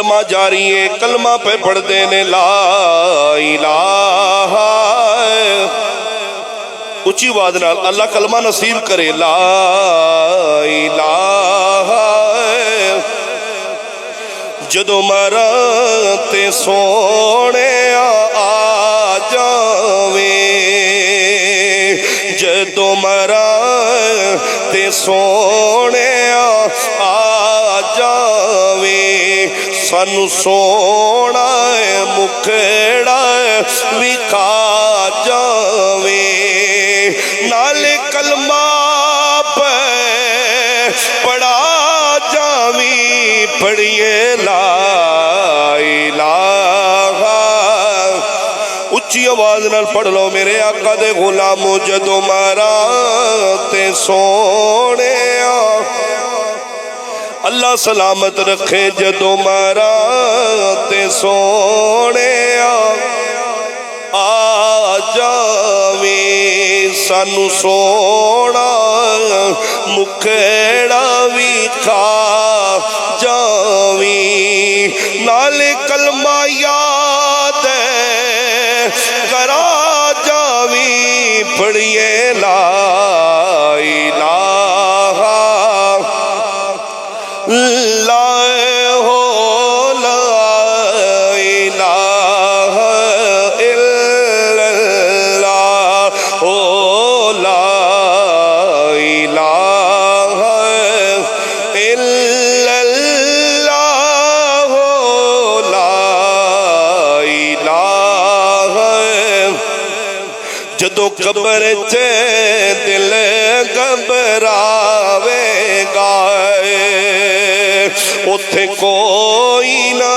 کلمہ جاری ہے، کلمہ پہ پڑھ دینے لا الہ، اچھی آواز نال اللہ کلمہ نصیب کرے لا الہ، جدو مرا تے سونے آ جاویں، جدو مرا تے سونے آ جاویں، سانو سونا مکھڑا وکھا جاویں، نال کلمہ پہ پڑھا جاویں، پڑھیے لا الہ، اچھی آواز نال پڑھ لو میرے آقا دے غلامو، جدو مرا تے سونے اللہ سلامت رکھے، جدو مرا تے سونے آ جاویں، سانو سونا مکھڑا وکھا جاویں، نال کلمہ یاد کرا جاویں، پڑھیے لا الہ، لا ہو لا الہ الا اللہ، ہو لا الہ الا اللہ، ہو لا الہ، جدو قبر چے دل گھبراوے گا، اتھے کوئی نہ